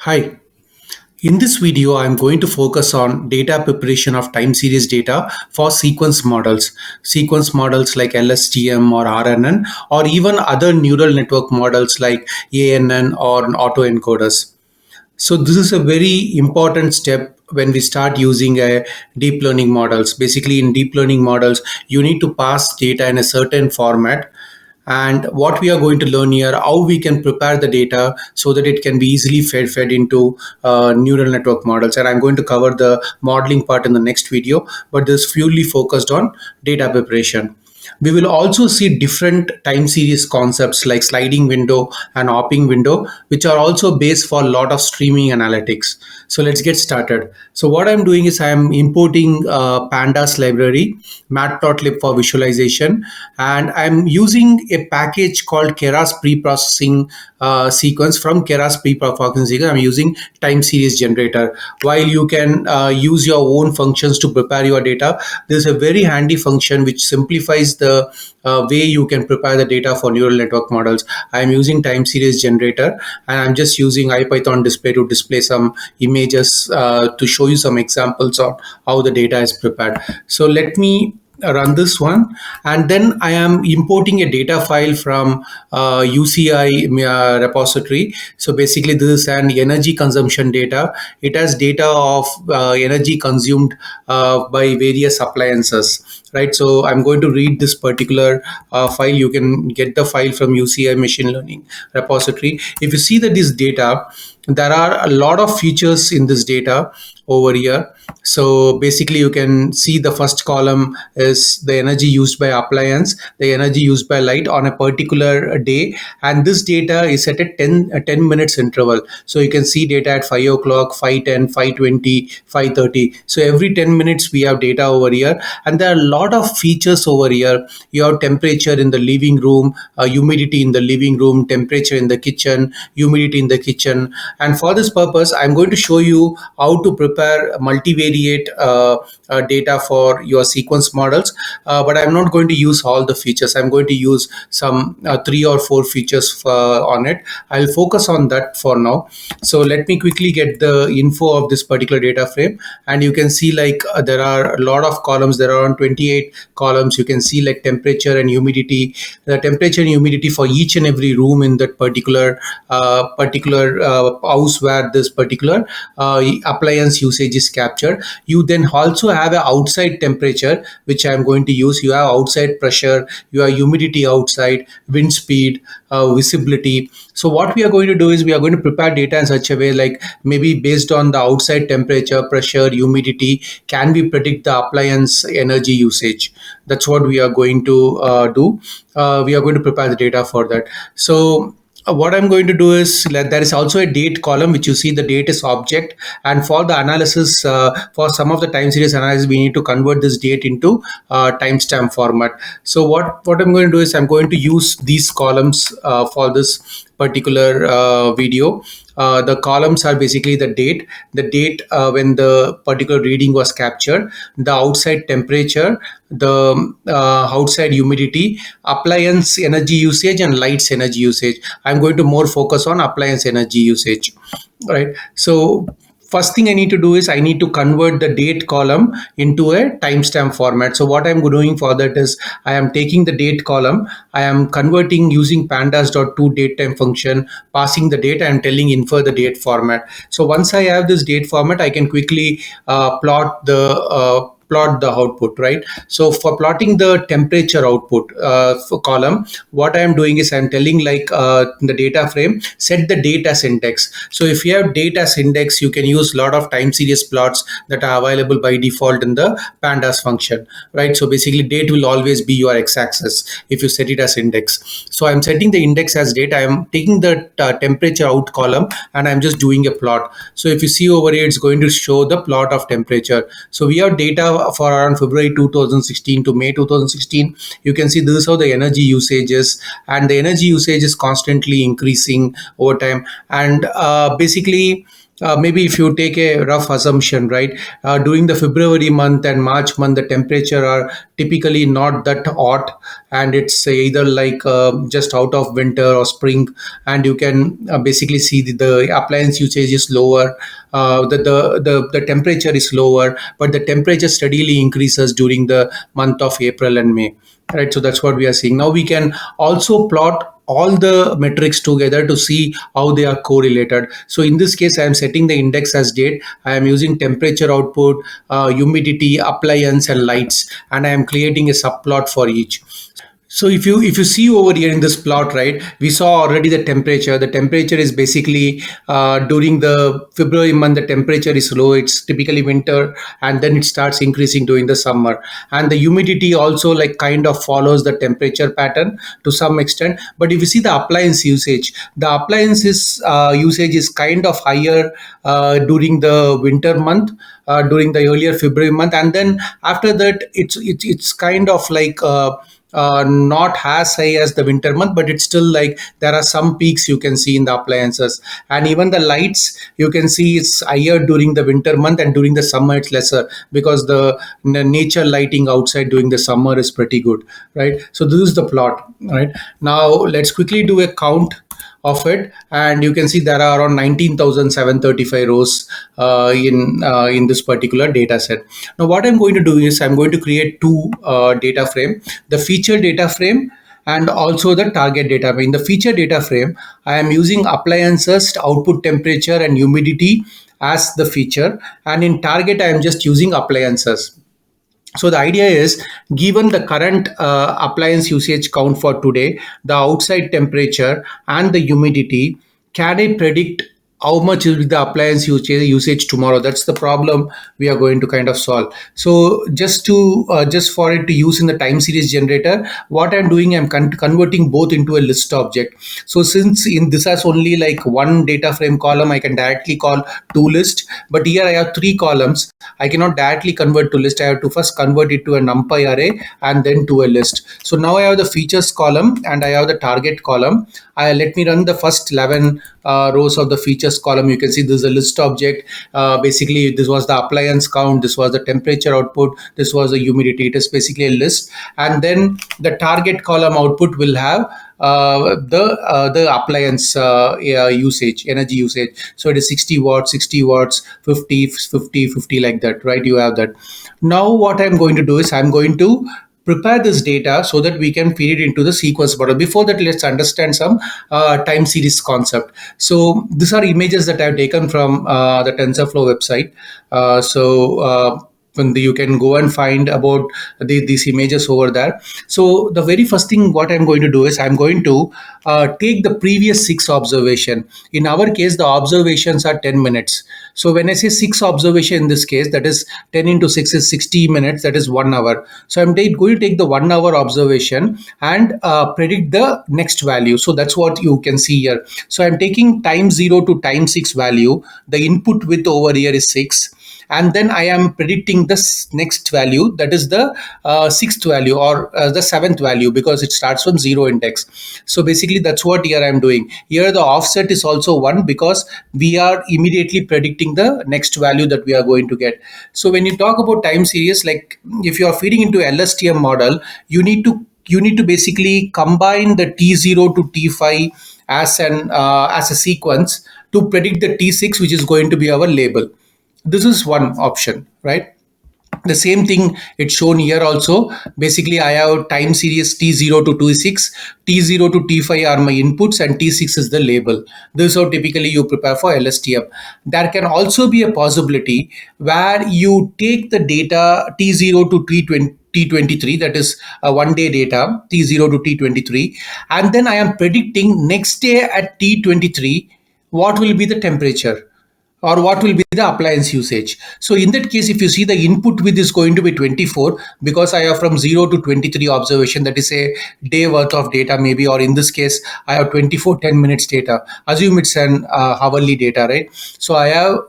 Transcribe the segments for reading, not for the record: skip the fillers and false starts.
Hi, in this video, I'm going to focus on data preparation of time series data for sequence models. Sequence models like LSTM or RNN, or even other neural network models like ANN or autoencoders. So this is a very important step when we start using deep learning models. Basically, in deep learning models, you need to pass data in a certain format. And what we are going to learn here, how we can prepare the data so that it can be easily fed into neural network models. And I'm going to cover the modeling part in the next video, but this is purely focused on data preparation. We will also see different time series concepts like sliding window and hopping window, which are also based for a lot of streaming analytics. So let's get started. So what I'm doing is I'm importing pandas library, matplotlib for visualization, and I'm using a package called keras preprocessing sequence. From keras preprocessing sequence, I'm using time series generator. While you can use your own functions to prepare your data, there's a very handy function which simplifies the way you can prepare the data for neural network models. I'm using time series generator, and I'm just using IPython display to display some images to show you some examples of how the data is prepared. So let me run this one, and then I am importing a data file from UCI repository. So basically this is an energy consumption data. It has data of energy consumed by various appliances, right? So I'm going to read this particular file. You can get the file from UCI machine learning repository. If you see that this data, there are a lot of features in this data over here. So basically you can see the first column is the energy used by appliance, the energy used by light on a particular day, and this data is at a 10 minutes interval. So you can see data at 5 o'clock, 5:10, 5:20, 5:30. So every 10 minutes we have data over here, and there are a lot of features over here. You have temperature in the living room, humidity in the living room, temperature in the kitchen, humidity in the kitchen. And for this purpose, I'm going to show you how to prepare multivariate data for your sequence models. But I'm not going to use all the features. I'm going to use some 3 or 4 features on it. I'll focus on that for now. So let me quickly get the info of this particular data frame. And you can see like there are a lot of columns. There are around 28 columns. You can see like temperature and humidity, the temperature and humidity for each and every room in that particular house where this particular appliance usage is captured. You then also have an outside temperature, which I'm going to use. You have outside pressure, you have humidity outside, wind speed, visibility. So what we are going to do is we are going to prepare data in such a way, like maybe based on the outside temperature, pressure, humidity, can we predict the appliance energy usage? That's what we are going to do. We are going to prepare the data for that. So what I'm going to do is there is also a date column, which you see the date is object, and for the analysis, for some of the time series analysis, we need to convert this date into timestamp format. So what I'm going to do is I'm going to use these columns for this particular video. The columns are basically the date when the particular reading was captured, the outside temperature, the outside humidity, appliance energy usage, and lights energy usage. I'm going to more focus on appliance energy usage, right? So first thing I need to do is I need to convert the date column into a timestamp format. So what I'm doing for that is I am taking the date column, I am converting using pandas.toDateTime function, passing the data and telling infer the date format. So once I have this date format, I can quickly plot the output, right? So for plotting the temperature output for column, what I am doing is I'm telling like the data frame, set the date as index. So if you have date as index, you can use a lot of time series plots that are available by default in the pandas function, right? So basically date will always be your x-axis if you set it as index. So I'm setting the index as date. I am taking the temperature out column and I'm just doing a plot. So if you see over here, it's going to show the plot of temperature. So we have data for around February 2016 to May 2016. You can see this is how the energy usage is, and the energy usage is constantly increasing over time. And basically maybe if you take a rough assumption, right, during the February month and March month, the temperature are typically not that hot, and it's either like just out of winter or spring, and you can basically see the appliance usage is lower, the temperature is lower, but the temperature steadily increases during the month of April and May. Right, so that's what we are seeing. Now we can also plot all the metrics together to see how they are correlated. So in this case, I am setting the index as date. I am using temperature output, humidity, appliance, and lights, and I am creating a subplot for each. So if you see over here in this plot, right, we saw already the temperature. The temperature is basically during the February month, the temperature is low. It's typically winter, and then it starts increasing during the summer. And the humidity also like kind of follows the temperature pattern to some extent. But if you see the appliance usage, the appliances usage is kind of higher during the winter month, during the earlier February month, and then after that, it's kind of like not as high as the winter month, but it's still like there are some peaks you can see in the appliances. And even the lights, you can see it's higher during the winter month, and during the summer it's lesser, because the nature lighting outside during the summer is pretty good, right? So this is the plot. Right, now let's quickly do a count of it, and you can see there are around 19,735 rows in this particular data set. Now what I'm going to do is I'm going to create two data frame, the feature data frame and also the target data frame. In the feature data frame, I am using appliances output temperature and humidity as the feature, and in target I am just using appliances. So the idea is, given the current appliance usage count for today, the outside temperature and the humidity, can I predict how much will be the appliance usage tomorrow? That's the problem we are going to kind of solve. So just for it to use in the time series generator, what I'm doing, I'm converting both into a list object. So since in this has only like one data frame column, I can directly call to list. But here I have three columns. I cannot directly convert to list. I have to first convert it to a numpy array and then to a list. So now I have the features column and I have the target column. Let me run the first 11 rows of the features column. You can see this is a list object. Basically, this was the appliance count, this was the temperature output, this was the humidity. It is basically a list. And then the target column output will have the appliance usage, energy usage. So it is 60 watts, 60 watts, 50, 50, 50, like that, right? You have that. Now what I'm going to do is I'm going to prepare this data so that we can feed it into the sequence model. Before that, let's understand some time series concept. So these are images that I've taken from the TensorFlow website. When you can go and find about these images over there. So the very first thing what I'm going to do is I'm going to take the previous six observation. In our case, the observations are 10 minutes. So when I say six observation in this case, that is 10 into 6 is 60 minutes, that is 1 hour. So I'm going to take the 1 hour observation and predict the next value. So that's what you can see here. So I'm taking time 0 to time 6 value. The input width over here is 6. And then I am predicting this next value, that is the sixth value or the seventh value, because it starts from 0 index. So basically that's what here I am doing. Here the offset is also 1, because we are immediately predicting the next value that we are going to get. So when you talk about time series, like if you are feeding into LSTM model, you need to basically combine the T0 to T5 as a sequence to predict the T6, which is going to be our label. This is one option, right? The same thing it's shown here also. Basically, I have time series T0 to T6. T0 to T5 are my inputs and T6 is the label. This is how typically you prepare for LSTM. There can also be a possibility where you take the data T0 to T23, that is a 1 day data, T0 to T23, and then I am predicting next day at T23 what will be the temperature or what will be the appliance usage. So in that case, if you see, the input width is going to be 24, because I have from 0 to 23 observation, that is a day worth of data maybe, or in this case, I have 24 10 minutes data. Assume it's an hourly data, right? So I have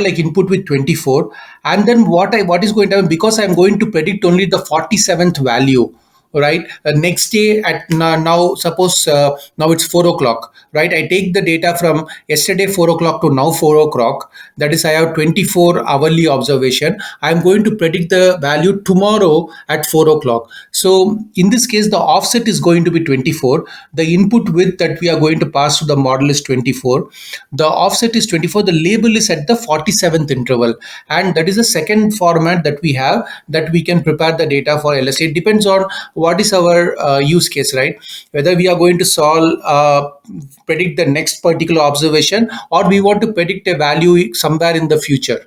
like input with 24, and then what is going to happen, because I'm going to predict only the 47th value, right? Next day at now suppose now it's 4 o'clock, right? I take the data from yesterday 4 o'clock to now 4 o'clock. That is, I have 24 hourly observation. I'm going to predict the value tomorrow at 4 o'clock. So in this case, the offset is going to be 24. The input width that we are going to pass to the model is 24. The offset is 24. The label is at the 47th interval, and that is the second format that we have, that we can prepare the data for LSA. It depends on what is our use case, right? Whether we are going to solve predict the next particular observation, or we want to predict a value somewhere in the future.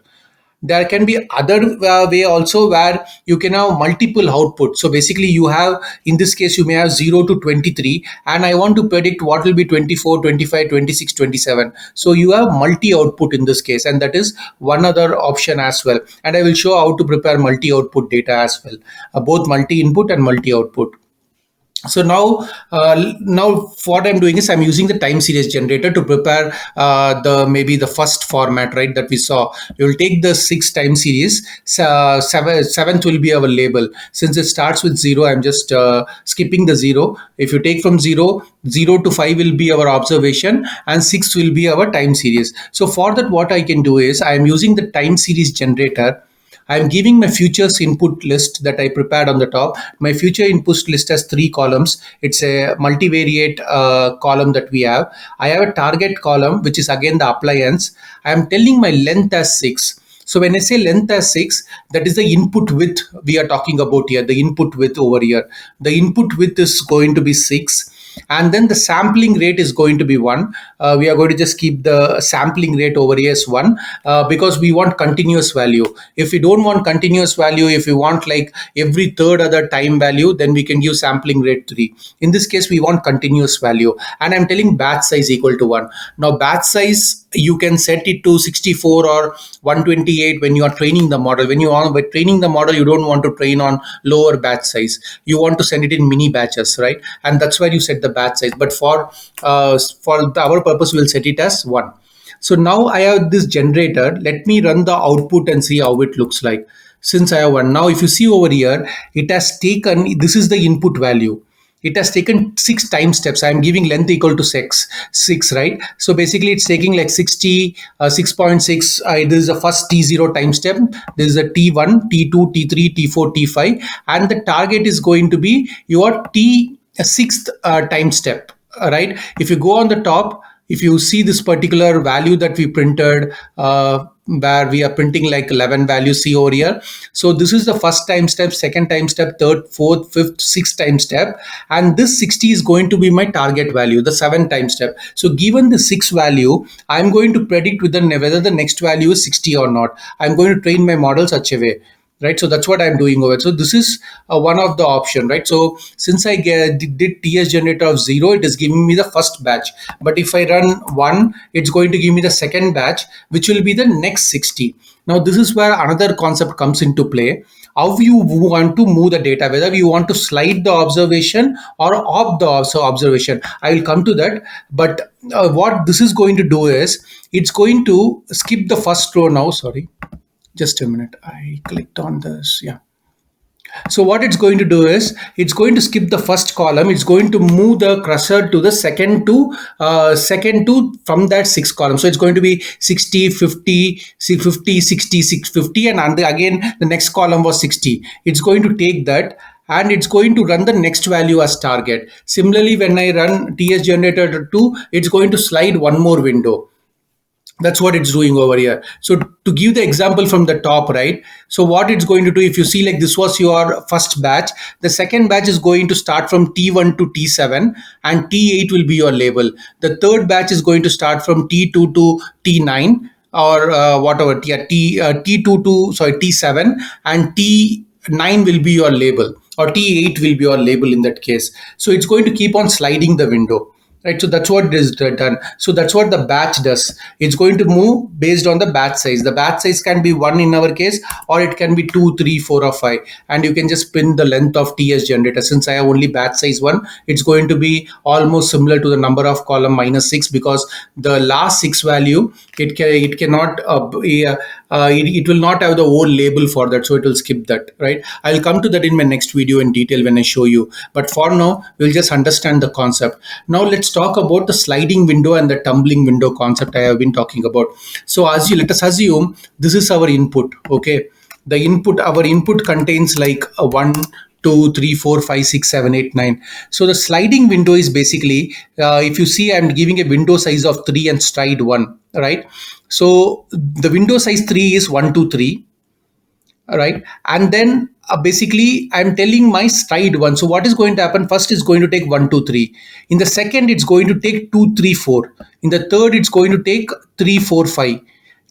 There can be other way also, where you can have multiple output. So basically you have, in this case, you may have 0 to 23, and I want to predict what will be 24, 25, 26, 27. So you have multi output in this case, and that is one other option as well. And I will show how to prepare multi output data as well, both multi input and multi output. So now what I'm doing is I'm using the time series generator to prepare the maybe the first format, right, that we saw. We will take the 6 time series. Seventh will be our label. Since it starts with 0, I'm just skipping the 0. If you take from 0, 0 to 5 will be our observation, and 6 will be our time series. So for that, what I can do is I am using the time series generator. I'm giving my futures input list that I prepared on the top. My future input list has 3 columns. It's a multivariate column that we have. I have a target column, which is again the appliance. I am telling my length as 6. So when I say length as 6, that is the input width we are talking about here, the input width over here. The input width is going to be 6. And then the sampling rate is going to be 1. We are going to just keep the sampling rate over here as 1, because we want continuous value. If we don't want continuous value, if we want like every third other time value, then we can give sampling rate 3. In this case, we want continuous value, and I'm telling batch size equal to 1. Now batch size, you can set it to 64 or 128 when you are training the model. When you are training the model, you don't want to train on lower batch size. You want to send it in mini batches, right? And that's where you set the batch size. But for our purpose, we'll set it as 1. So now I have this generator. Let me run the output and see how it looks like. Since I have 1, now if you see over here, it has taken, this is the input value. It has taken 6 time steps. I'm giving length equal to 6, right? So basically it's taking like 60, 6.6. This is the first T0 time step. This is a T1, T2, T3, T4, T5. And the target is going to be your T6th time step, right? If you go on the top, if you see this particular value that we printed, where we are printing like 11 values, see over here. So this is the first time step, second time step, third, fourth, fifth, sixth time step. And this 60 is going to be my target value, the 7th time step. So given the 6 value, I'm going to predict whether the next value is 60 or not. I'm going to train my model such a way. Right, so that's what I'm doing over. So this is one of the option, right? So since I did TS generator of 0, it is giving me the first batch. But if I run 1, it's going to give me the second batch, which will be the next 60. Now this is where another concept comes into play. How you want to move the data, whether you want to slide the observation or opt the observation. I will come to that. But what this is going to do is, it's going to skip the first row now. Sorry. Just a minute, I clicked on this. Yeah. So what it's going to do is, it's going to skip the first column. It's going to move the cursor to the second two from that 6 column. So it's going to be 60, 50, 50, 60, 650, and again the next column was 60. It's going to take that, and it's going to run the next value as target. Similarly, when I run TS generator 2, it's going to slide one more window. That's what it's doing over here. So to give the example from the top, right? So what it's going to do, if you see like this was your first batch, the second batch is going to start from T1 to T7, and T8 will be your label. The third batch is going to start from T2 to T9, or whatever, T2 to, sorry, T7, and T9 will be your label, or T8 will be your label in that case. So it's going to keep on sliding the window. Right, so that's what is done. So that's what the batch does. It's going to move based on the batch size. The batch size can be 1 in our case, or it can be 2, 3, 4, or 5. And you can just pin the length of TS generator. Since I have only batch size 1, it's going to be almost similar to the number of column -6, because the last 6 value, it cannot it will not have the old label for that, so it will skip that, right? I'll come to that in my next video in detail when I show you, but for now we'll just understand the concept. Now let's talk about the sliding window and the tumbling window concept I have been talking about. So as you let us assume this is our input. Okay, the input, our input contains like a 1 2 3 4 5 6 7 8 9. So the sliding window is basically, if you see, I'm giving a window size of 3 and stride 1, right? So the window size 3 is 1 2 3, right? And then basically I'm telling my stride 1. So what is going to happen? First is going to take 1 2 3. In the second it's going to take 2 3 4. In the third it's going to take 3 4 5.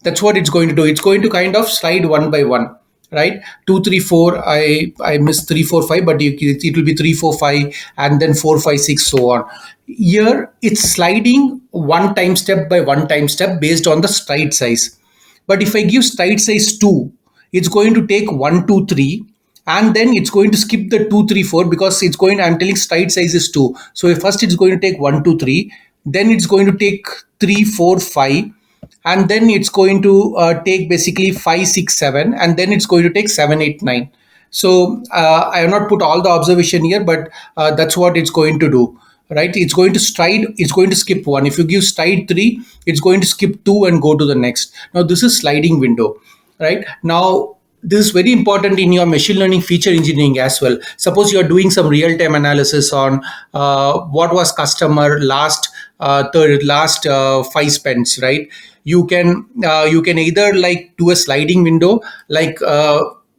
That's what it's going to do. It's going to kind of slide one by one, right? 2 3 4. I missed 3 4 5, but it will be 3 4 5, and then 4 5 6, so on. Here it's sliding one time step by one time step based on the stride size. But if I give stride size 2, it's going to take 1 2 3, and then it's going to skip the 2 3 4, because it's going, I'm telling stride size is 2. So first it's going to take 1 2 3, then it's going to take 3 4 5, and then it's going to take basically 5 6 7, and then it's going to take 7 8 9. So I have not put all the observation here, but that's what it's going to do, right? It's going to stride, it's going to skip 1. If you give stride 3, it's going to skip 2 and go to the next. Now this is sliding window, right? Now this is very important in your machine learning feature engineering as well. Suppose you are doing some real-time analysis on what was customer last last 5 spends, right? You can either like do a sliding window, like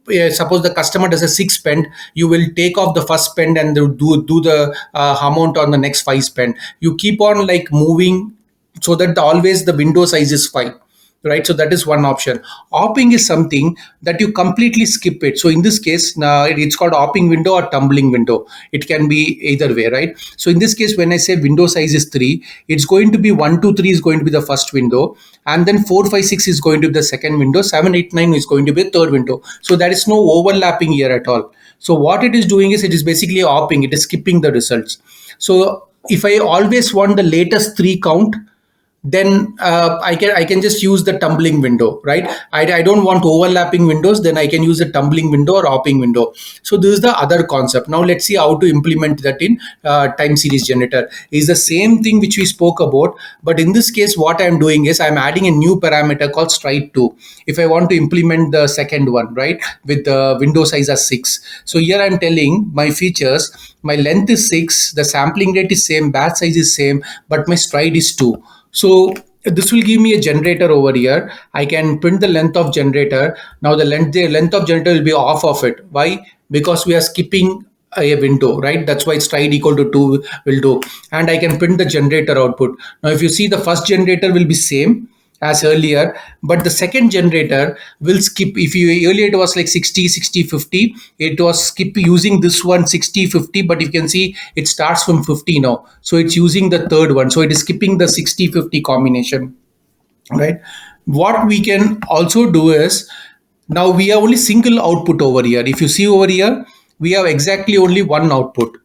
yeah, suppose the customer does a 6 spend, you will take off the first spend and do the amount on the next 5 spend. You keep on like moving, so that always the window size is 5, right? So that is one option. Opping is something that you completely skip it. So in this case, it's called opping window or tumbling window. It can be either way, right? So in this case, when I say window size is 3, it's going to be 1 2 3 is going to be the first window, and then 4 5 6 is going to be the second window, 7 8 9 is going to be the third window. So there is no overlapping here at all. So what it is doing is, it is basically opping, it is skipping the results. So if I always want the latest 3 count, then I can just use the tumbling window, right? I don't want overlapping windows, then I can use the tumbling window or hopping window. So this is the other concept. Now let's see how to implement that in time series generator. Is the same thing which we spoke about, but in this case what I'm doing is I'm adding a new parameter called stride 2 if I want to implement the second one, right, with the window size as 6. So here I'm telling my features, my length is 6, the sampling rate is same, batch size is same, but my stride is 2. So this will give me a generator over here. I can print the length of generator. Now the length of generator will be off of it. Why? Because we are skipping a window, right? That's why stride equal to 2 will do. And I can print the generator output. Now if you see, the first generator will be same as earlier, but the second generator will skip. If you earlier it was like 60 60 50, it was skip using this one 60 50, but you can see it starts from 50 now, so it's using the third one, so it is skipping the 60 50 combination, right? What we can also do is, now we have only single output over here. If you see over here, we have exactly only one output.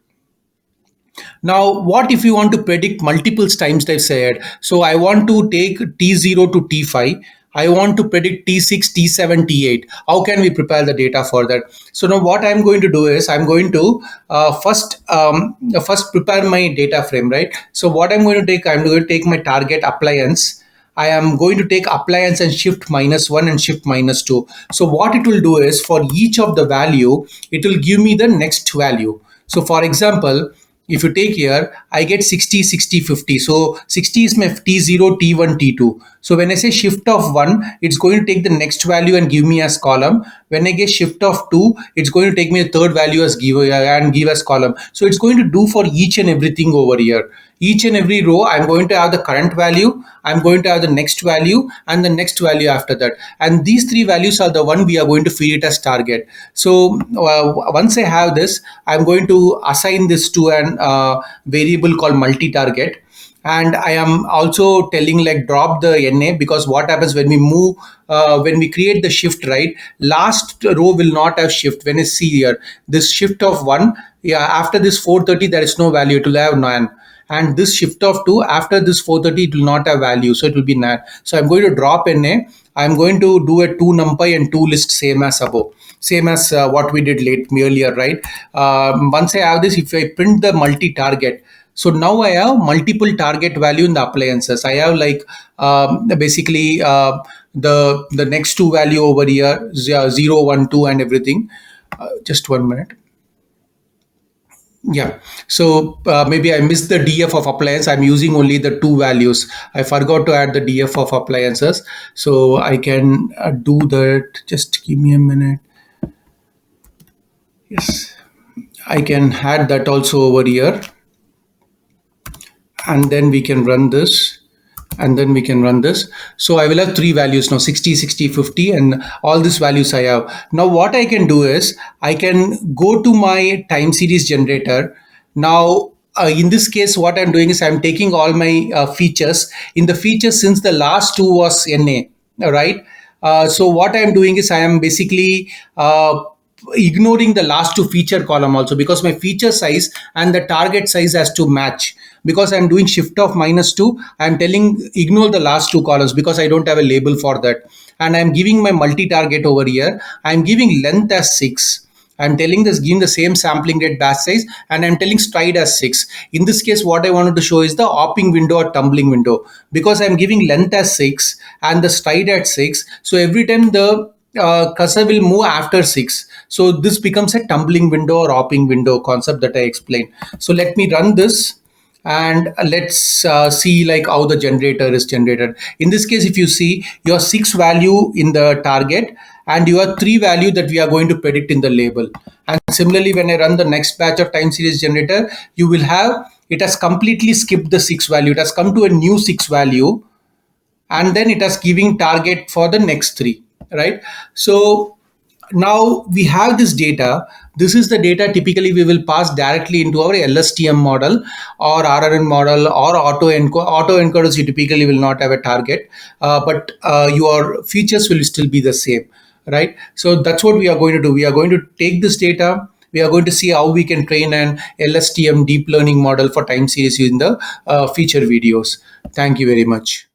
Now, what if you want to predict multiple time steps ahead? So I want to take T0 to T5. I want to predict T6, T7, T8. How can we prepare the data for that? So now what I'm going to do is, I'm going to first prepare my data frame, right? So what I'm going to take, I'm going to take my target appliance. I am going to take appliance and shift -1 and shift -2. So what it will do is, for each of the value, it will give me the next value. So for example, if you take here, I get 60 60 50. So 60 is my T0, T1, T2. So when I say shift of 1, it's going to take the next value and give me as column. When I get shift of 2, it's going to take me a third value as give and give as column. So it's going to do for each and everything over here. Each and every row, I'm going to have the current value, I'm going to have the next value, and the next value after that. And these three values are the one we are going to feed it as target. So once I have this, I'm going to assign this to an variable called multi-target. And I am also telling like drop the NA, because what happens when we move, when we create the shift, right? Last row will not have shift. When I see here, this shift of 1, yeah, after this 430, there is no value, it will have none. and this shift of 2 after this 430 it will not have value, so it will be NaN. So I'm going to drop NA. I'm going to do a 2 numpy and 2 list same as above, same as what we did late earlier, right? Once I have this, if I print the multi-target, so now I have multiple target value in the appliances. I have like basically the next two value over here, 0, 1, 2 and everything. Just 1 minute. Yeah. So maybe I missed the DF of appliance. I'm using only the two values. I forgot to add the DF of appliances. So I can do that. Just give me a minute. Yes. I can add that also over here. And then we can run this. And then we can run this. So I will have three values now, 60, 60, 50, and all these values I have. Now what I can do is I can go to my time series generator. Now in this case, what I'm doing is I'm taking all my features. In the features, since the last two was NA, right? So what I'm doing is I am basically ignoring the last two feature column also, because my feature size and the target size has to match. Because I'm doing shift of -2, I'm telling ignore the last two columns because I don't have a label for that. And I'm giving my multi-target over here. I'm giving length as 6. I'm telling this, giving the same sampling rate batch size, and I'm telling stride as 6. In this case, what I wanted to show is the hopping window or tumbling window, because I'm giving length as 6 and the stride at 6. So every time the cursor will move after 6. So this becomes a tumbling window or hopping window concept that I explained. So let me run this and let's see like how the generator is generated. In this case, if you see your 6 value in the target and your 3 value that we are going to predict in the label. And similarly, when I run the next batch of time series generator, you will have, it has completely skipped the 6 value. It has come to a new 6 value, and then it is giving target for the next 3, right? So now we have this data. This is the data typically we will pass directly into our LSTM model or RNN model or auto encoders. You typically will not have a target, but your features will still be the same, right? So that's what we are going to do. We are going to take this data. We are going to see how we can train an LSTM deep learning model for time series in the feature videos. Thank you very much.